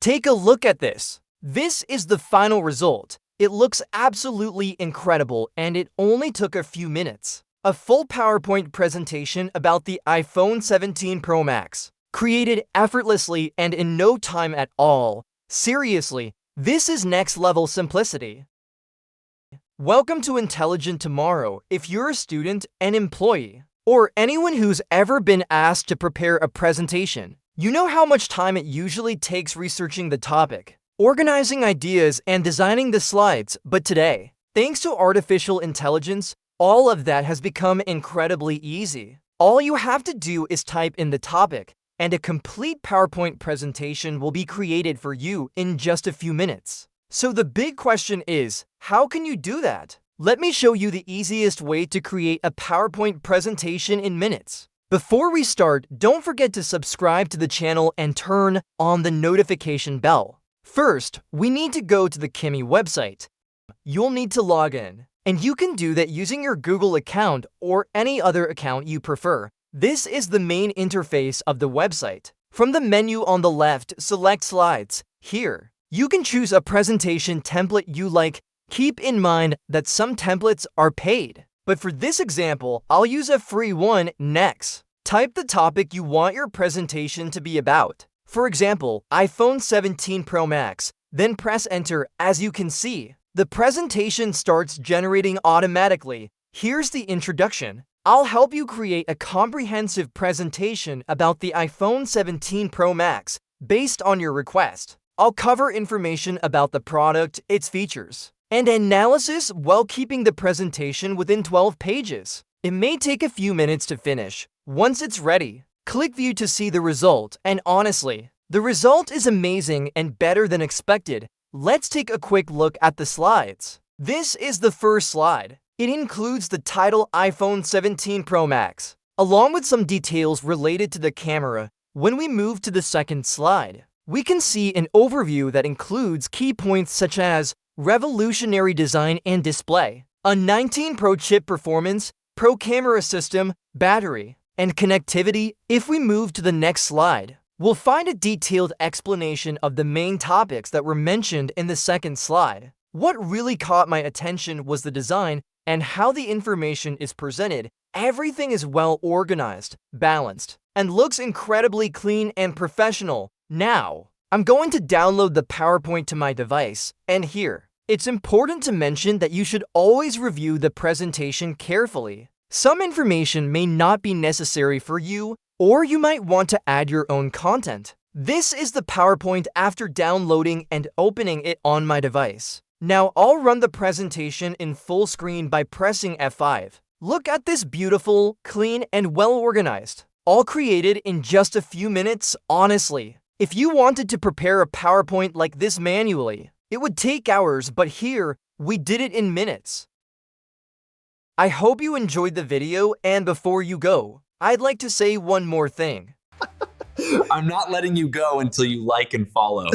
Take a look at this. This is the final result. It looks absolutely incredible, and it only took a few minutes. A full PowerPoint presentation about the iPhone 17 Pro Max, created effortlessly and in no time at all. Seriously, this is next-level simplicity. Welcome to Intelligent Tomorrow. If you're a student, an employee, or anyone who's ever been asked to prepare a presentation, you know how much time it usually takes researching the topic, organizing ideas, and designing the slides. But today, thanks to artificial intelligence, all of that has become incredibly easy. All you have to do is type in the topic, and a complete PowerPoint presentation will be created for you in just a few minutes. So the big question is, how can you do that? Let me show you the easiest way to create a PowerPoint presentation in minutes. Before we start, don't forget to subscribe to the channel and turn on the notification bell. First, we need to go to the Kimi website. You'll need to log in, and you can do that using your Google account or any other account you prefer. This is the main interface of the website. From the menu on the left, select Slides. Here, you can choose a presentation template you like. Keep in mind that some templates are paid, but for this example, I'll use a free one. Next, type the topic you want your presentation to be about. For example, iPhone 17 Pro Max, then press Enter. As you can see, the presentation starts generating automatically. Here's the introduction. I'll help you create a comprehensive presentation about the iPhone 17 Pro Max based on your request. I'll cover information about the product, its features, and analysis while keeping the presentation within 12 pages. It may take a few minutes to finish. Once it's ready, click View to see the result, and honestly, the result is amazing and better than expected. Let's take a quick look at the slides. This is the first slide. It includes the title iPhone 17 Pro Max, along with some details related to the camera. When we move to the second slide, we can see an overview that includes key points such as revolutionary design and display, a 19 Pro chip performance, Pro camera system, battery, and connectivity. If we move to the next slide, we'll find a detailed explanation of the main topics that were mentioned in the second slide. What really caught my attention was the design and how the information is presented. Everything is well organized, balanced, and looks incredibly clean and professional. Now, I'm going to download the PowerPoint to my device, and here, it's important to mention that you should always review the presentation carefully. Some information may not be necessary for you, or you might want to add your own content. This is the PowerPoint after downloading and opening it on my device. Now I'll run the presentation in full screen by pressing F5. Look at this beautiful, clean, and well-organized. All created in just a few minutes. Honestly, if you wanted to prepare a PowerPoint like this manually, it would take hours, but here, we did it in minutes. I hope you enjoyed the video, and before you go, I'd like to say one more thing. I'm not letting you go until you like and follow.